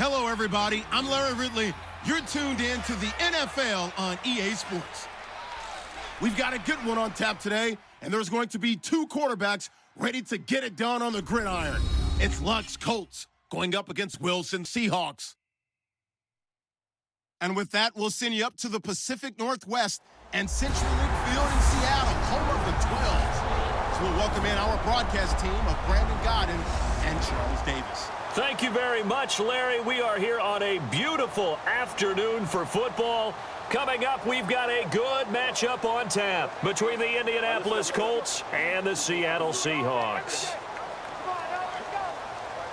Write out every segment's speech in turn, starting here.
Hello, everybody. I'm Larry Ridley. You're tuned in to the NFL on EA Sports. We've got a good one on tap today, and there's going to be two quarterbacks ready to get it done on the gridiron. It's Luck's Colts going up against Wilson's Seahawks. And with that, we'll send you up to the Pacific Northwest and Central League Field in Seattle, home of the 12s. So we'll welcome in our broadcast team of Brandon Godden and Charles Davis. Thank you very much, Larry. We are here on a beautiful afternoon for football. Coming up, we've got a good matchup on tap between the Indianapolis Colts and the Seattle Seahawks.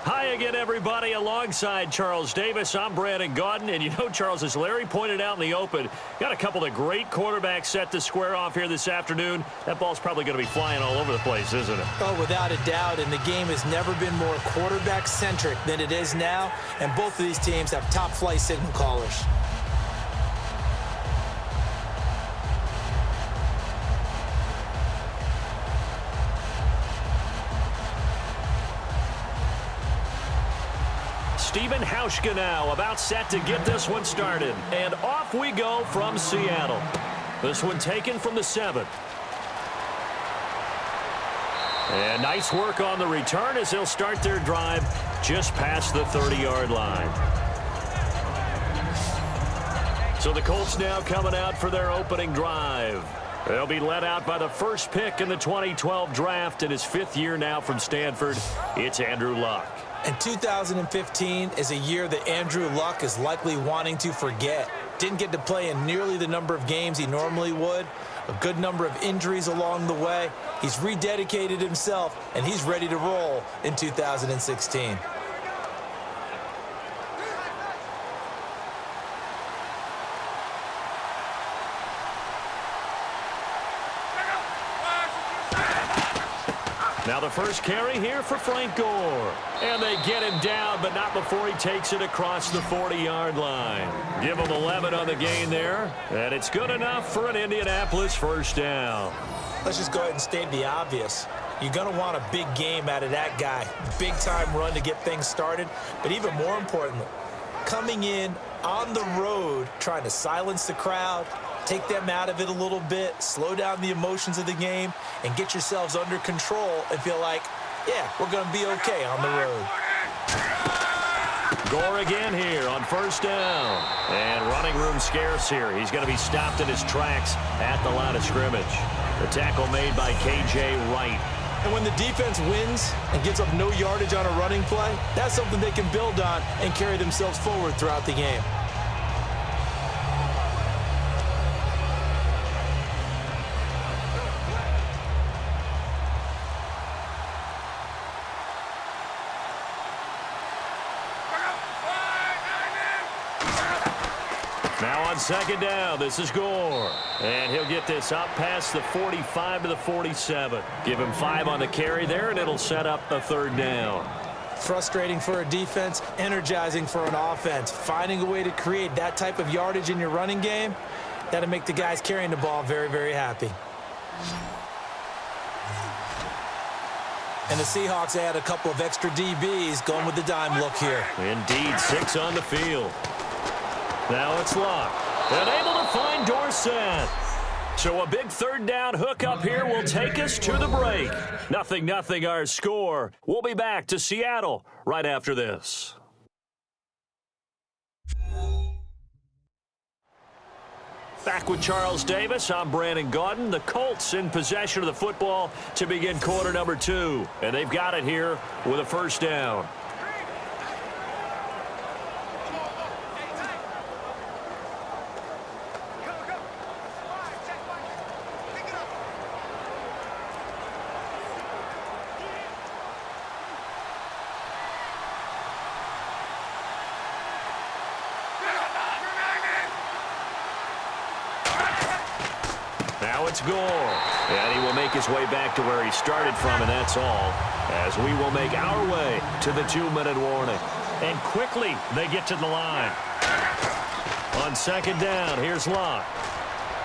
Hi again, everybody. Alongside Charles Davis, I'm Brandon Godden. And you know, Charles, as Larry pointed out in the open, got a couple of great quarterbacks set to square off here this afternoon. That ball's probably going to be flying all over the place, isn't it? Oh, without a doubt. And the game has never been more quarterback-centric than it is now. And both of these teams have top-flight signal callers. Stephen Hauschka now about set to get this one started. And off we go from Seattle. This one taken from the 7. And nice work on the return as they'll start their drive just past the 30-yard line. So the Colts now coming out for their opening drive. They'll be led out by the first pick in the 2012 draft in his 5th year now from Stanford. It's Andrew Luck. And 2015 is a year that Andrew Luck is likely wanting to forget. Didn't get to play in nearly the number of games he normally would. A good number of injuries along the way. He's rededicated himself, and he's ready to roll in 2016. Now the first carry here for Frank Gore. And they get him down, but not before he takes it across the 40-yard line. Give him 11 on the gain there. And it's good enough for an Indianapolis first down. Let's just go ahead and state the obvious. You're going to want a big game out of that guy. Big-time run to get things started. But even more importantly, coming in on the road, trying to silence the crowd, take them out of it a little bit, slow down the emotions of the game, and get yourselves under control and feel like, yeah, we're going to be okay on the road. Gore again here on first down. And running room scarce here. He's going to be stopped in his tracks at the line of scrimmage. The tackle made by K.J. Wright. And when the defense wins and gets up no yardage on a running play, that's something they can build on and carry themselves forward throughout the game. Now on second down, this is Gore. And he'll get this up past the 45 to the 47. Give him 5 on the carry there, and it'll set up a third down. Frustrating for a defense, energizing for an offense. Finding a way to create that type of yardage in your running game, that'll make the guys carrying the ball very, very happy. And the Seahawks add a couple of extra DBs going with the dime look here. Indeed, 6 on the field. Now it's Luck. And able to find Dorsett. So a big third down hook up here will take us to the break. 0-0 our score. We'll be back to Seattle right after this. Back with Charles Davis, I'm Brandon Godden. The Colts in possession of the football to begin quarter number 2. And they've got it here with a first down. Now it's Gore. And he will make his way back to where he started from, and that's all. As we will make our way to the 2-minute warning. And quickly they get to the line. On second down, here's Luck.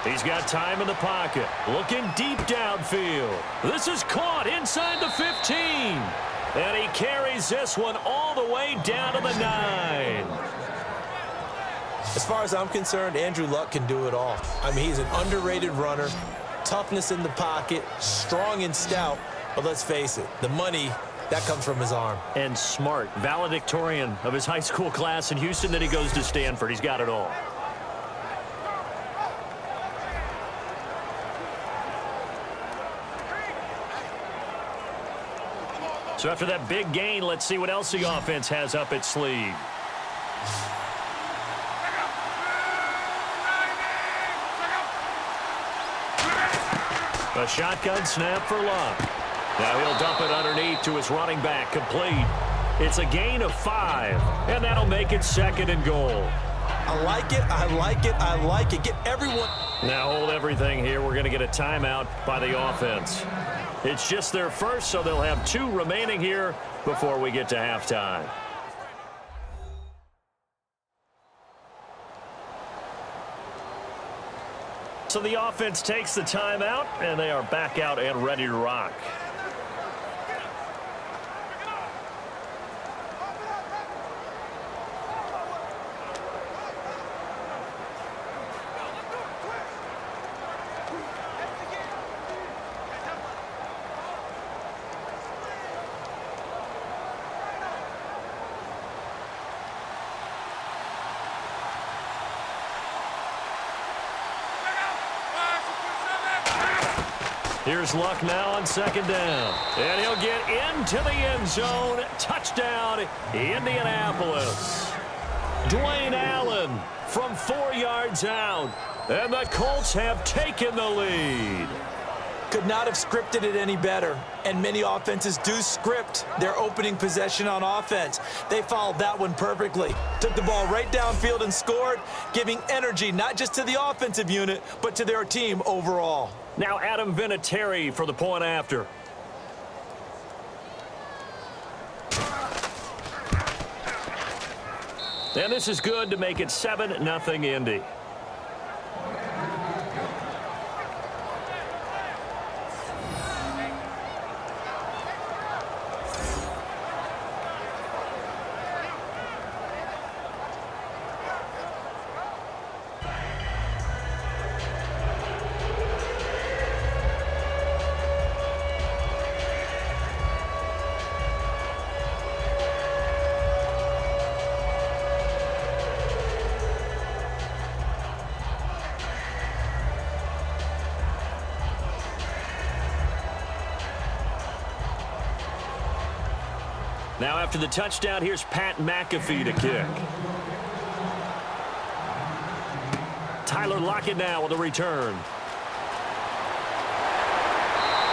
He's got time in the pocket. Looking deep downfield. This is caught inside the 15. And he carries this one all the way down to the 9. As far as I'm concerned, Andrew Luck can do it all. I mean, he's an underrated runner, toughness in the pocket, strong and stout. But let's face it, the money, that comes from his arm. And smart, valedictorian of his high school class in Houston. Then he goes to Stanford. He's got it all. So after that big gain, let's see what else the offense has up its sleeve. A shotgun snap for Luck. Now he'll dump it underneath to his running back, complete. It's a gain of 5, and that'll make it 2nd and goal. I like it, I like it, I like it. Get everyone. Now hold everything here. We're going to get a timeout by the offense. It's just their first, so they'll have 2 remaining here before we get to halftime. So the offense takes the timeout, and they are back out and ready to rock. Here's Luck now on 2nd down. And he'll get into the end zone. Touchdown, Indianapolis. Dwayne Allen from 4 yards out. And the Colts have taken the lead. Could not have scripted it any better. And many offenses do script their opening possession on offense. They followed that one perfectly. Took the ball right downfield and scored, giving energy not just to the offensive unit, but to their team overall. Now Adam Vinatieri for the point after. And this is good to make it 7-0 Indy. Now after the touchdown, here's Pat McAfee to kick. Tyler Lockett now with a return.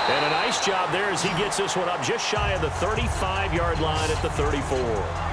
And a nice job there as he gets this one up just shy of the 35-yard line at the 34.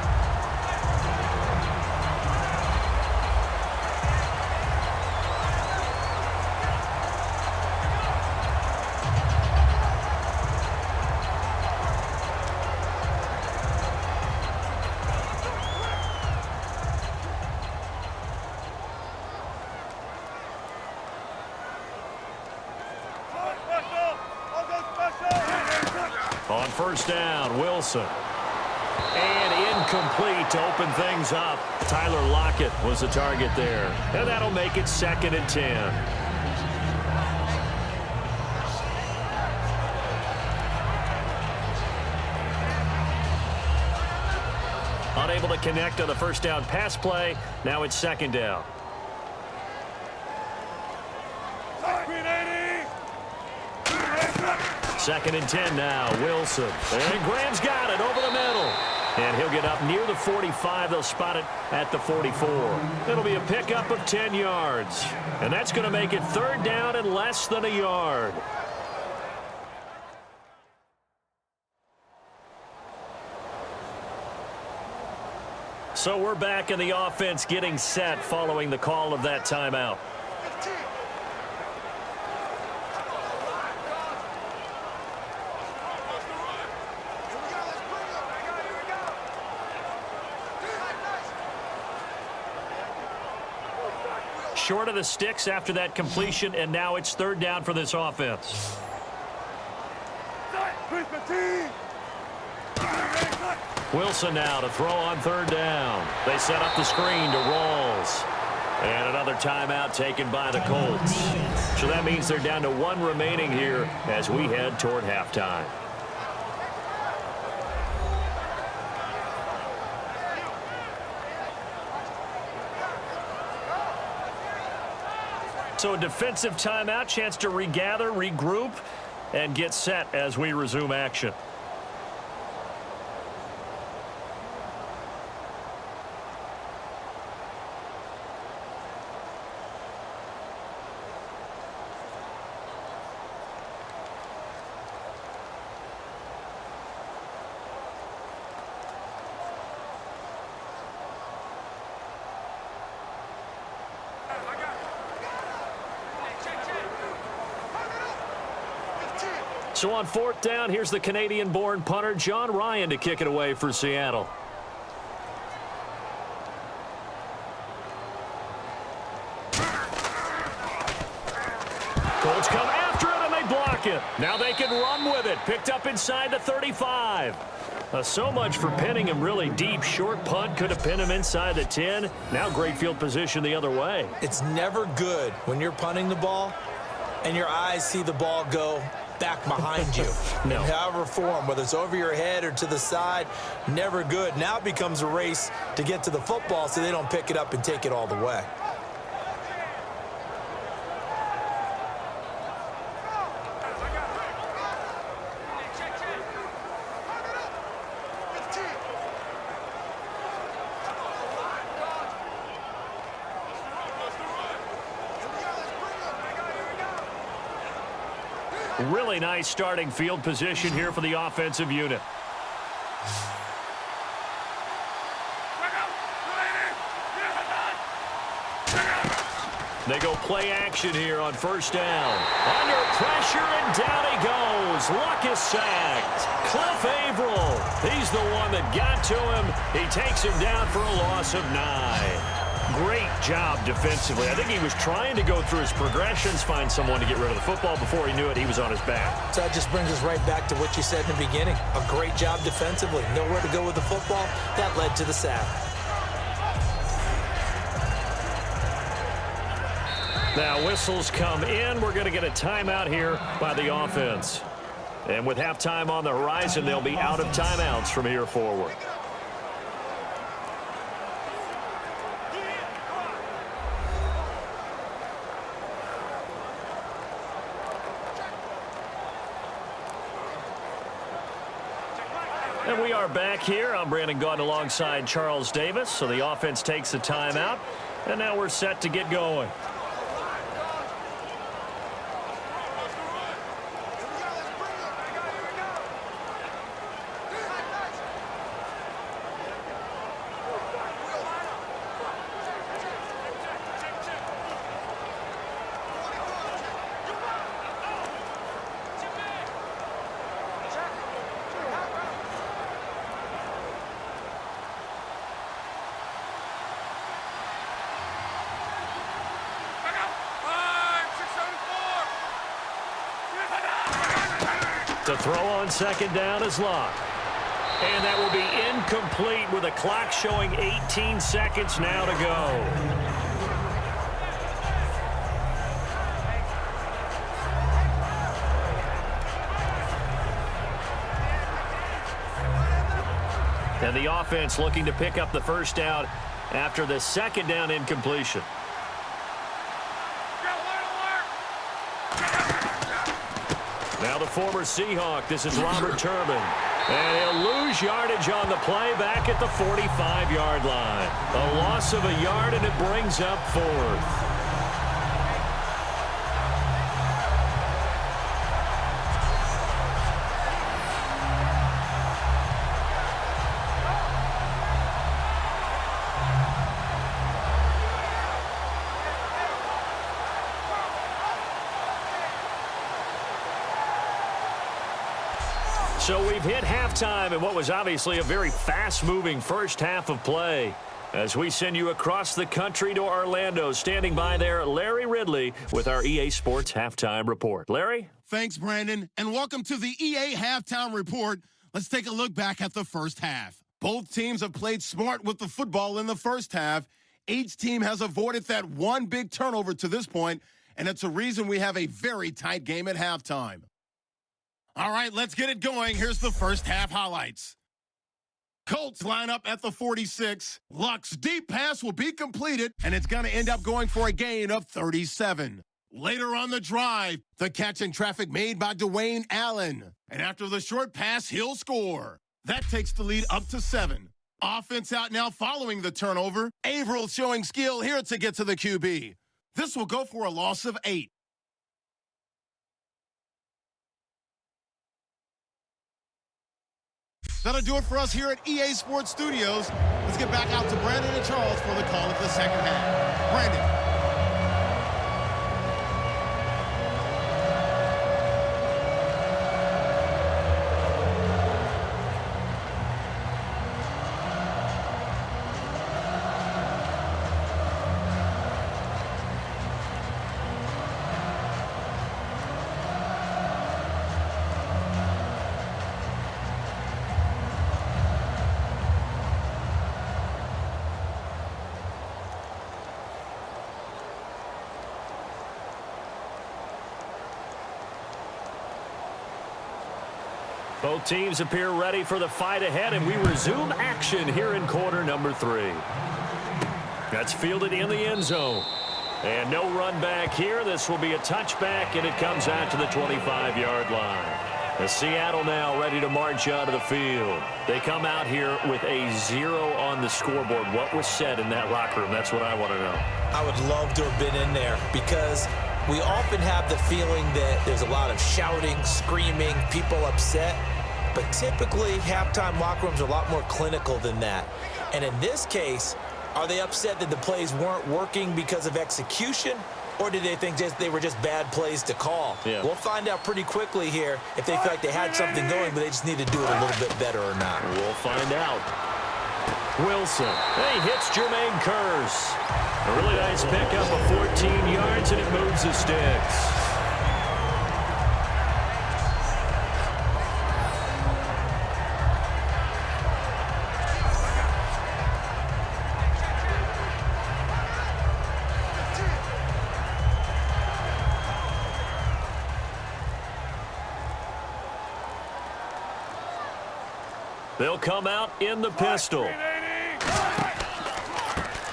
On 1st down, Wilson. And incomplete to open things up. Tyler Lockett was the target there. And that'll make it 2nd and 10. Unable to connect on the 1st down pass play. Now it's 2nd down. Second and 10 now, Wilson. And Graham's got it over the middle. And he'll get up near the 45. They'll spot it at the 44. It'll be a pickup of 10 yards. And that's going to make it 3rd down and less than a yard. So we're back in the offense getting set following the call of that timeout. Short of the sticks after that completion, and now it's 3rd down for this offense. Wilson now to throw on third down. They set up the screen to Rawls. And another timeout taken by the Colts. So that means they're down to one remaining here as we head toward halftime. So a defensive timeout, chance to regather, regroup, and get set as we resume action. So on fourth down, here's the Canadian-born punter, John Ryan, to kick it away for Seattle. Colts come after it, and they block it. Now they can run with it. Picked up inside the 35. So much for pinning him really deep. Short punt could have pinned him inside the 10. Now great field position the other way. It's never good when you're punting the ball and your eyes see the ball go back behind you. No. In however form, whether it's over your head or to the side, never good. Now it becomes a race to get to the football so they don't pick it up and take it all the way. Really nice starting field position here for the offensive unit. They go play action here on first down. Under pressure, and down he goes. Luck is sacked. Cliff Averill, he's the one that got to him. He takes him down for a loss of 9. Great job defensively. I think he was trying to go through his progressions, find someone to get rid of the football. Before he knew it, he was on his back. So that just brings us right back to what you said in the beginning. A great job defensively. Nowhere to go with the football. That led to the sack. Now whistles come in. We're going to get a timeout here by the offense. And with halftime on the horizon, they'll be out of timeouts from here forward. And we are back here. I'm Brandon Gaudin alongside Charles Davis. So the offense takes a timeout. And now we're set to get going. The throw on second down is Locke. And that will be incomplete with the clock showing 18 seconds now to go. And the offense looking to pick up the first down after the second down incompletion. Now the former Seahawk, this is Robert Turbin. And he'll lose yardage on the play back at the 45-yard line. A loss of a yard, and it brings up fourth. So we've hit halftime in what was obviously a very fast-moving first half of play. As we send you across the country to Orlando, standing by there, Larry Ridley with our EA Sports Halftime Report. Larry? Thanks, Brandon, and welcome to the EA Halftime Report. Let's take a look back at the first half. Both teams have played smart with the football in the first half. Each team has avoided that one big turnover to this point, and it's a reason we have a very tight game at halftime. All right, let's get it going. Here's the first half highlights. Colts line up at the 46. Luck's deep pass will be completed, and it's going to end up going for a gain of 37. Later on the drive, the catch in traffic made by Dwayne Allen. And after the short pass, he'll score. That takes the lead up to 7. Offense out now following the turnover. Averill showing skill here to get to the QB. This will go for a loss of 8. That'll do it for us here at EA Sports Studios. Let's get back out to Brandon and Charles for the call of the second half. Brandon. Both teams appear ready for the fight ahead, and we resume action here in quarter number 3. That's fielded in the end zone. And no run back here. This will be a touchback, and it comes out to the 25-yard line. As Seattle now ready to march out of the field. They come out here with a 0 on the scoreboard. What was said in that locker room? That's what I want to know. I would love to have been in there because we often have the feeling that there's a lot of shouting, screaming, people upset. But typically, halftime locker rooms are a lot more clinical than that. And in this case, are they upset that the plays weren't working because of execution? Or did they think they were just bad plays to call? Yeah. We'll find out pretty quickly here if they feel like they had something going, but they just need to do it a little bit better or not. We'll find out. Wilson. He hits Jermaine Kearse. A really nice pickup of 14 yards, and it moves the sticks. They'll come out in the pistol.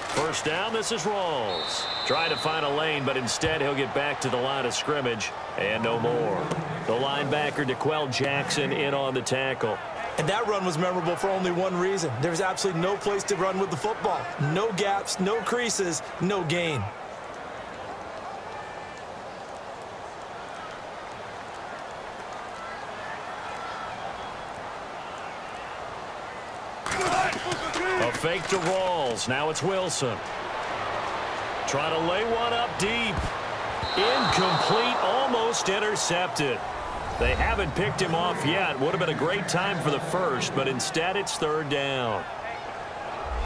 First down, this is Rawls. Trying to find a lane, but instead he'll get back to the line of scrimmage and no more. The linebacker, DeQuell Jackson, in on the tackle. And that run was memorable for only one reason. There was absolutely no place to run with the football. No gaps, no creases, no gain. A fake to Rawls. Now it's Wilson. Trying to lay one up deep. Incomplete, almost intercepted. They haven't picked him off yet. Would have been a great time for the first, but instead it's third down.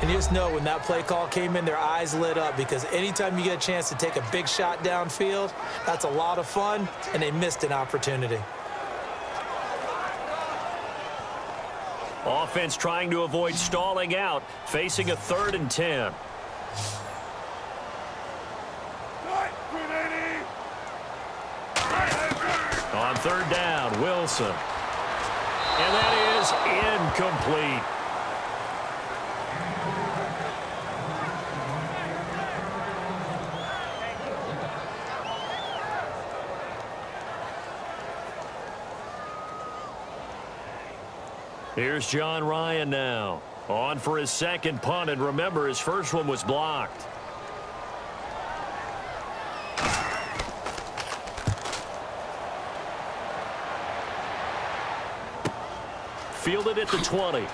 And you just know when that play call came in, their eyes lit up because anytime you get a chance to take a big shot downfield, that's a lot of fun, and they missed an opportunity. Offense trying to avoid stalling out, facing a 3rd and 10. On third down, Wilson. And that is incomplete. Here's John Ryan now. On for his second punt, and remember, his first one was blocked. Fielded at the 20.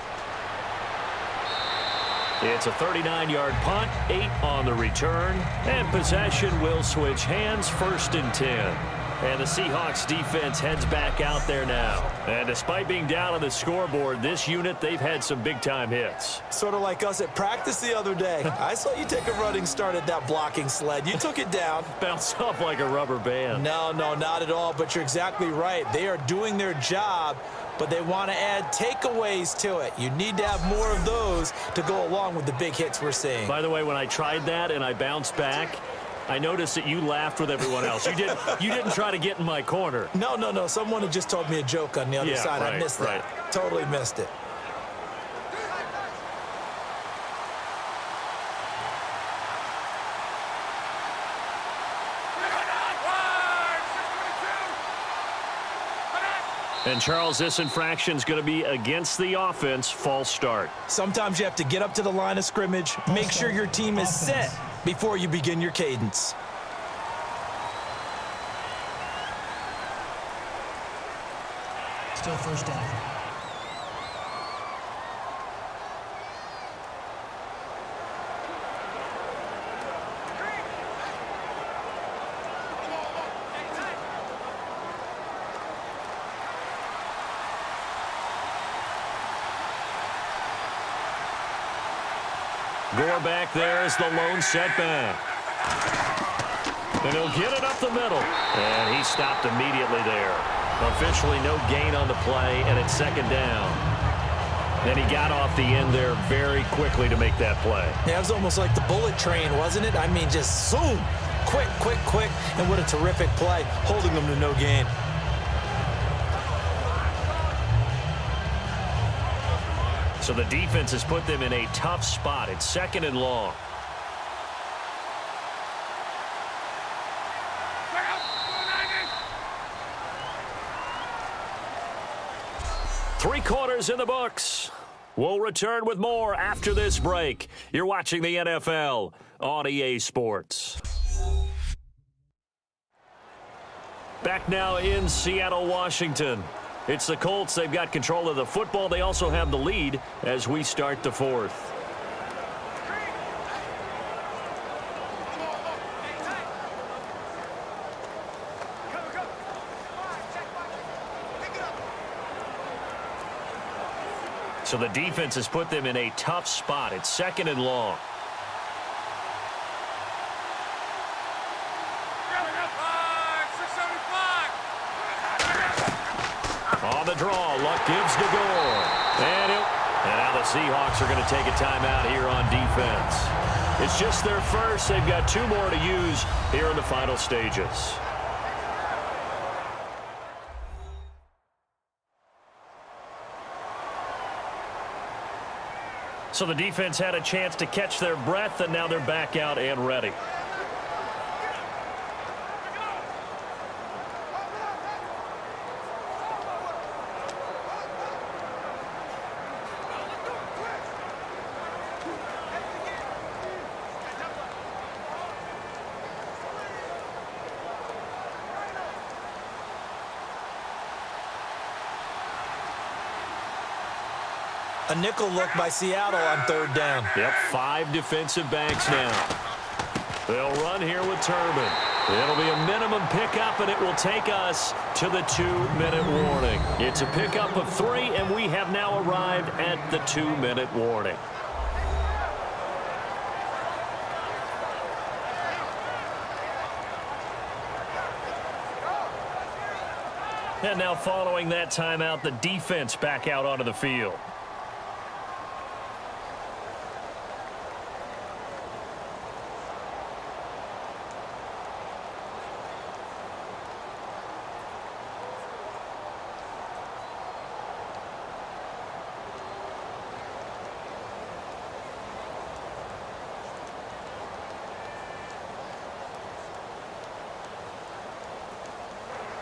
It's a 39-yard punt, 8 on the return, and possession will switch hands, 1st and 10. And the Seahawks defense heads back out there now. And despite being down on the scoreboard, this unit, they've had some big-time hits. Sort of like us at practice the other day. I saw you take a running start at that blocking sled. You took it down. Bounced off like a rubber band. No, not at all, but you're exactly right. They are doing their job but they want to add takeaways to it. You need to have more of those to go along with the big hits we're seeing. By the way, when I tried that and I bounced back, I noticed that you laughed with everyone else. You didn't try to get in my corner. No. Someone had just told me a joke on the other side. Right, I missed that. Totally missed it. And, Charles, this infraction is going to be against the offense. False start. Sometimes you have to get up to the line of scrimmage, make sure your team is set before you begin your cadence. Still first down. Gore back there is the lone setback. And he'll get it up the middle. And he stopped immediately there. Officially no gain on the play, and it's second down. And he got off the end there very quickly to make that play. Yeah, it was almost like the bullet train, wasn't it? I mean, just zoom. Quick. And what a terrific play, holding them to no gain. So the defense has put them in a tough spot. It's second and long. Three quarters in the books. We'll return with more after this break. You're watching the NFL on EA Sports. Back now in Seattle, Washington. It's the Colts. They've got control of the football. They also have the lead as we start the fourth. So the defense has put them in a tough spot. It's second and long. On the draw, Luck gives to Gore. And now the Seahawks are going to take a timeout here on defense. It's just their first. They've got two more to use here in the final stages. So the defense had a chance to catch their breath, and now they're back out and ready. A nickel look by Seattle on third down. Yep, 5 defensive backs now. They'll run here with Turbin. It'll be a minimum pickup, and it will take us to the 2-minute warning. It's a pickup of 3, and we have now arrived at the 2-minute warning. And now following that timeout, the defense back out onto the field.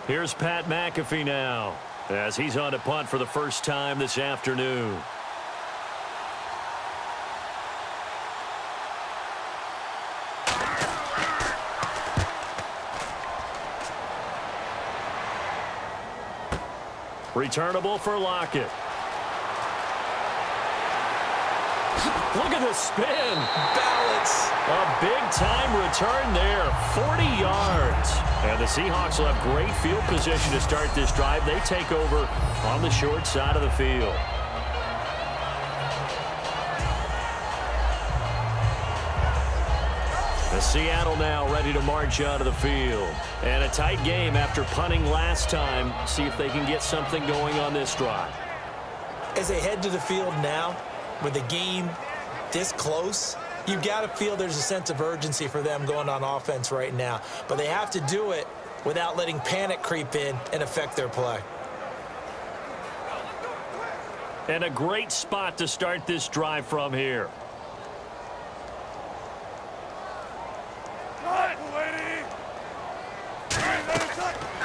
Here's Pat McAfee now, as he's on to punt for the first time this afternoon. Returnable for Lockett. Look at the spin. Balance. A big-time return there, 40 yards. And the Seahawks will have great field position to start this drive. They take over on the short side of the field. The Seattle now ready to march out of the field. And a tight game after punting last time. See if they can get something going on this drive. As they head to the field now, with the game this close, you've got to feel there's a sense of urgency for them going on offense right now. But they have to do it without letting panic creep in and affect their play. And a great spot to start this drive from here.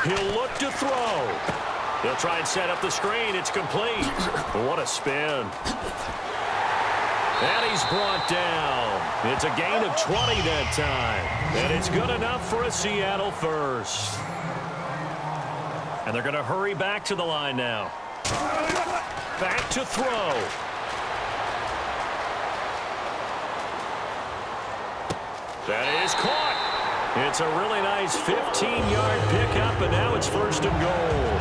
He'll look to throw. He'll try and set up the screen. It's complete. What a spin. And he's brought down. It's a gain of 20 that time. And it's good enough for a Seattle first. And they're going to hurry back to the line now. Back to throw. That is caught. It's a really nice 15-yard pickup, and now it's first and goal.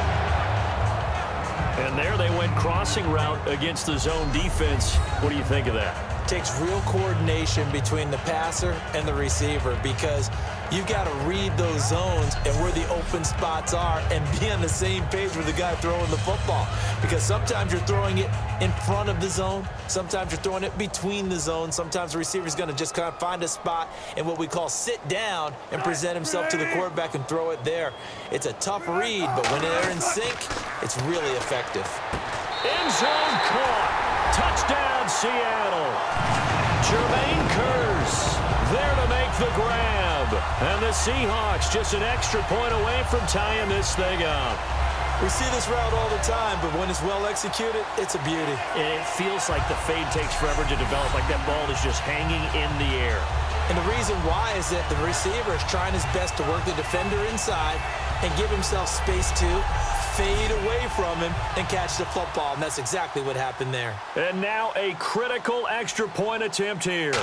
And there they went crossing route against the zone defense. What do you think of that? Takes real coordination between the passer and the receiver, because you've got to read those zones and where the open spots are and be on the same page with the guy throwing the football. Because sometimes you're throwing it in front of the zone. Sometimes you're throwing it between the zones. Sometimes the receiver's going to just kind of find a spot and what we call sit down and present himself to the quarterback and throw it there. It's a tough read, but when they're in sync, it's really effective. End zone caught. Touchdown, Seattle. Jermaine Kearse there to make the grab. And the Seahawks just an extra point away from tying this thing up. We see this route all the time, but when it's well executed, it's a beauty. And it feels like the fade takes forever to develop, like that ball is just hanging in the air. And the reason why is that the receiver is trying his best to work the defender inside and give himself space to fade away from him and catch the football, and that's exactly what happened there. And now a critical extra point attempt here.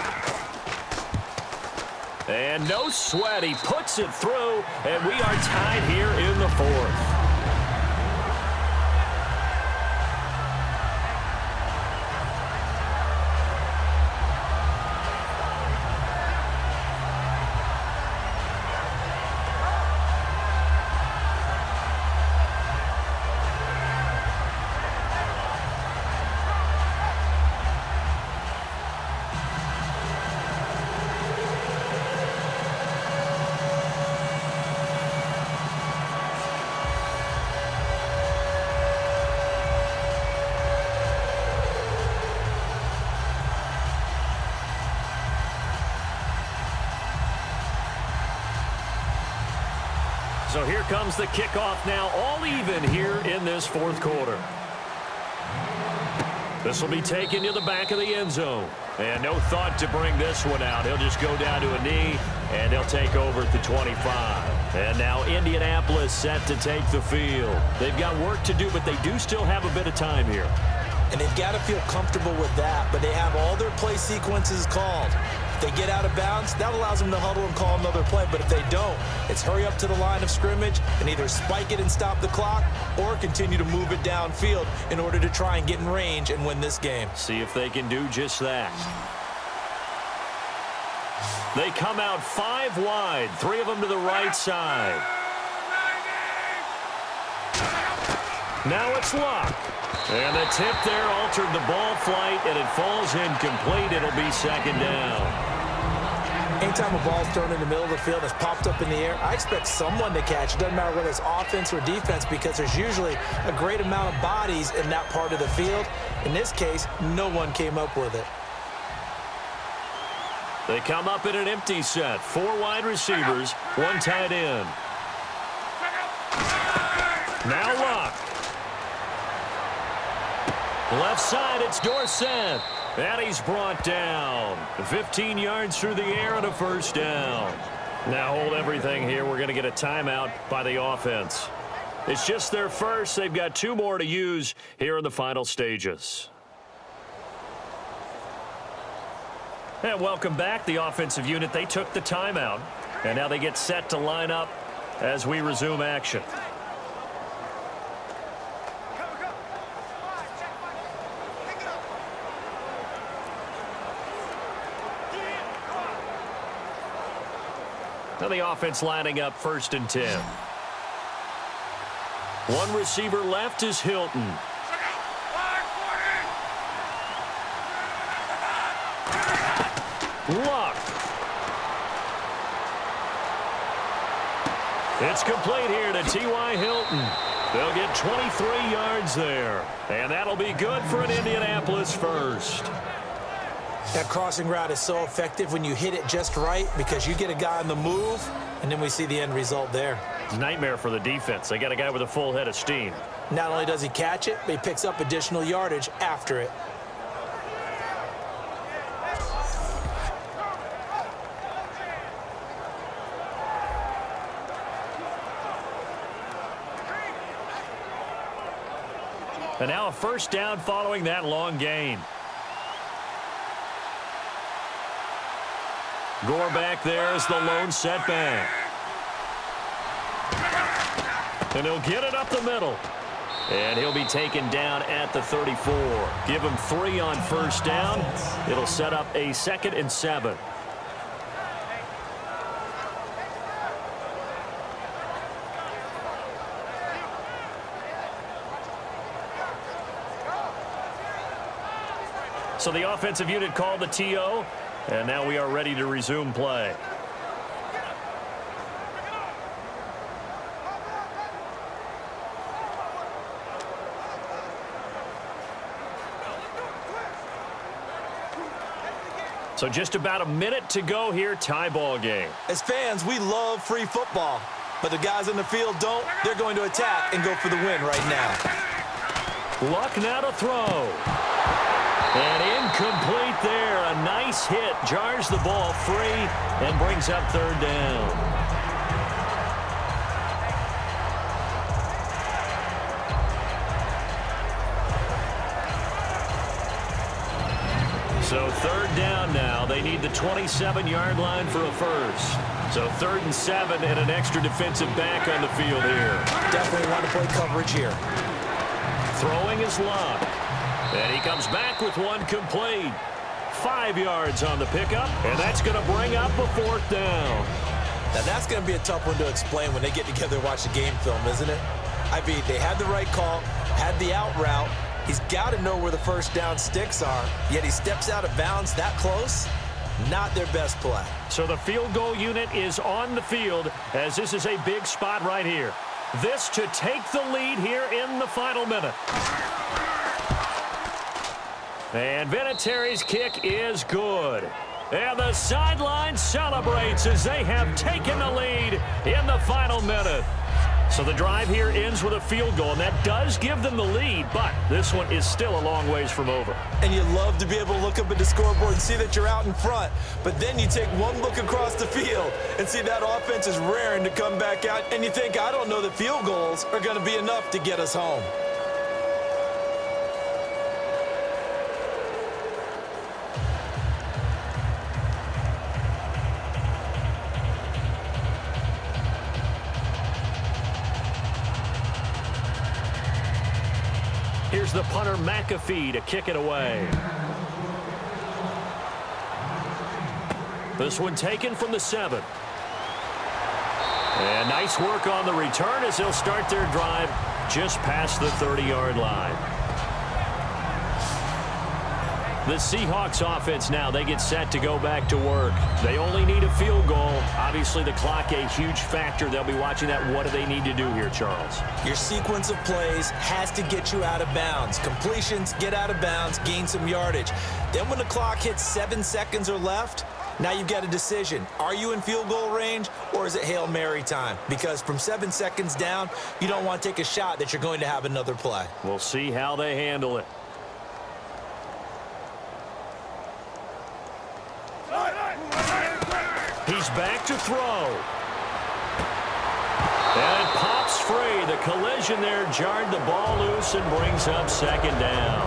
And no sweat, he puts it through, and we are tied here in the fourth. So here comes the kickoff now, all even here in this fourth quarter. This will be taken to the back of the end zone. And no thought to bring this one out. He'll just go down to a knee, and he'll take over at the 25. And now Indianapolis set to take the field. They've got work to do, but they do still have a bit of time here. And they've got to feel comfortable with that, but they have all their play sequences called. If they get out of bounds, that allows them to huddle and call another play. But if they don't, it's hurry up to the line of scrimmage and either spike it and stop the clock or continue to move it downfield in order to try and get in range and win this game. See if they can do just that. They come out 5 wide, 3 of them to the right side. Now it's Luck. And the tip there altered the ball flight, and it falls incomplete. It'll be second down. Anytime a ball's thrown in the middle of the field that's popped up in the air, I expect someone to catch. It doesn't matter whether it's offense or defense, because there's usually a great amount of bodies in that part of the field. In this case, no one came up with it. They come up in an empty set. 4 wide receivers, 1 tight end. Now Luck. Left side, it's Dorsett. And he's brought down. 15 yards through the air and a first down. Now hold everything here. We're going to get a timeout by the offense. It's just their first. They've got 2 more to use here in the final stages. And welcome back. The offensive unit, they took the timeout. And now they get set to line up as we resume action. Now the offense lining up 1st and 10. One receiver left is Hilton. Luck. It's complete here to T.Y. Hilton. They'll get 23 yards there. And that'll be good for an Indianapolis first. That crossing route is so effective when you hit it just right because you get a guy on the move, and then we see the end result there. Nightmare for the defense. They got a guy with a full head of steam. Not only does he catch it, but he picks up additional yardage after it. And now a first down following that long gain. Gore back there is the lone setback. And he'll get it up the middle. And he'll be taken down at the 34. Give him 3 on first down. It'll set up a 2nd and 7. So the offensive unit called the TO, and now we are ready to resume play. So just about a minute to go here, tie ball game. As fans, we love free football, but the guys in the field don't. They're going to attack and go for the win right now. Luck now to throw. And incomplete there. A nice hit. Jars the ball free and brings up 3rd down. So 3rd down now. They need the 27-yard line for a first. So 3rd and 7 and an extra defensive back on the field here. Definitely want to play coverage here. Throwing is Luck. And he comes back with one complete. 5 yards on the pickup, and that's going to bring up a 4th down. Now, that's going to be a tough one to explain when they get together and watch the game film, isn't it? I mean, they had the right call, had the out route. He's got to know where the first down sticks are, yet he steps out of bounds that close. Not their best play. So the field goal unit is on the field as this is a big spot right here. This to take the lead here in the final minute. And Vinatieri's kick is good. And the sideline celebrates as they have taken the lead in the final minute. So the drive here ends with a field goal, and that does give them the lead, but this one is still a long ways from over. And you love to be able to look up at the scoreboard and see that you're out in front, but then you take one look across the field and see that offense is raring to come back out, and you think, I don't know that field goals are going to be enough to get us home. Here's the punter McAfee to kick it away. This one taken from the 7. And nice work on the return as they'll start their drive just past the 30-yard line. The Seahawks offense now, they get set to go back to work. They only need a field goal. Obviously, the clock a huge factor. They'll be watching that. What do they need to do here, Charles? Your sequence of plays has to get you out of bounds. Completions, get out of bounds, gain some yardage. Then when the clock hits 7 seconds or left, now you've got a decision. Are you in field goal range or is it Hail Mary time? Because from 7 seconds down, you don't want to take a shot that you're going to have another play. We'll see how they handle it. He's back to throw. And it pops free. The collision there jarred the ball loose and brings up 2nd down.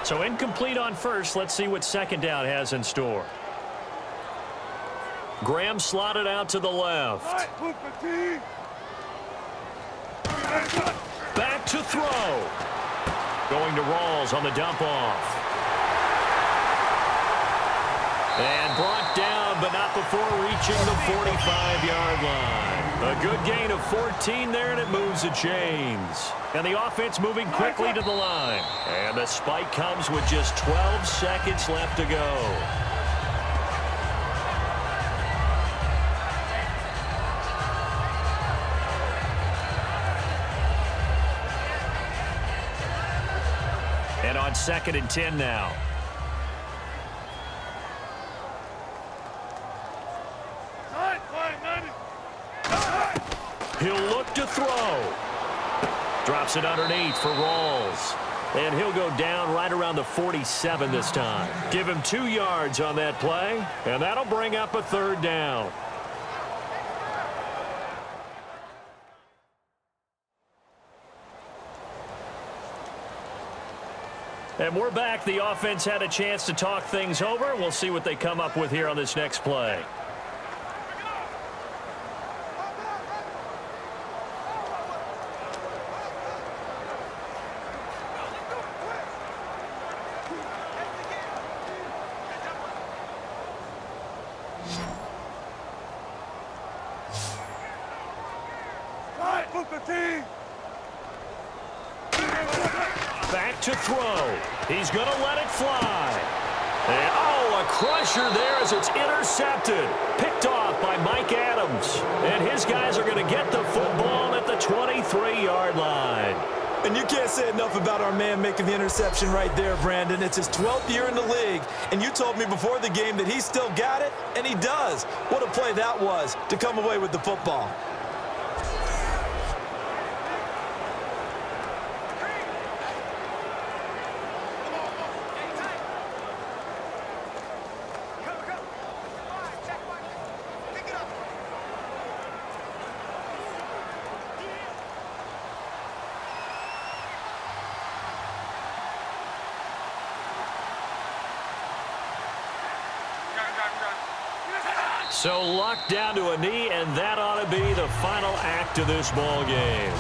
So incomplete on first. Let's see what 2nd down has in store. Graham slotted out to the left. Back to throw. Going to Rawls on the dump-off. And brought down, but not before reaching the 45-yard line. A good gain of 14 there, and it moves the chains. And the offense moving quickly to the line. And the spike comes with just 12 seconds left to go. And on 2nd and 10 now. He'll look to throw. Drops it underneath for Rawls. And he'll go down right around the 47 this time. Give him 2 yards on that play, and that'll bring up a 3rd down. And we're back. The offense had a chance to talk things over. We'll see what they come up with here on this next play. Back to throw. He's going to let it fly. And, oh, a crusher there as it's intercepted. Picked off by Mike Adams. And his guys are going to get the football at the 23-yard line. And you can't say enough about our man making the interception right there, Brandon. It's his 12th year in the league, and you told me before the game that he still got it, and he does. What a play that was to come away with the football. So locked down to a knee, and that ought to be the final act of this ball game.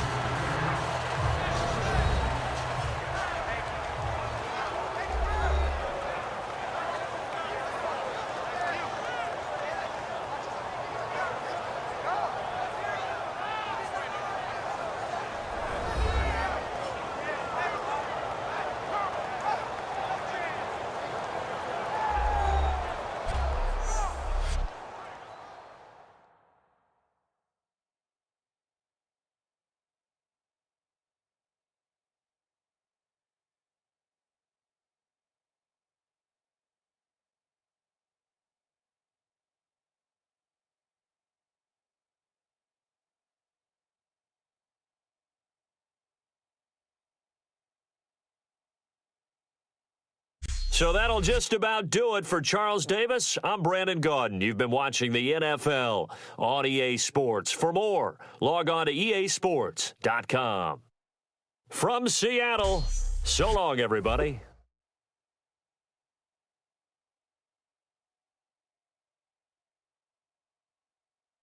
So that'll just about do it for Charles Davis. I'm Brandon Gaudin. You've been watching the NFL on EA Sports. For more, log on to easports.com. From Seattle, so long, everybody.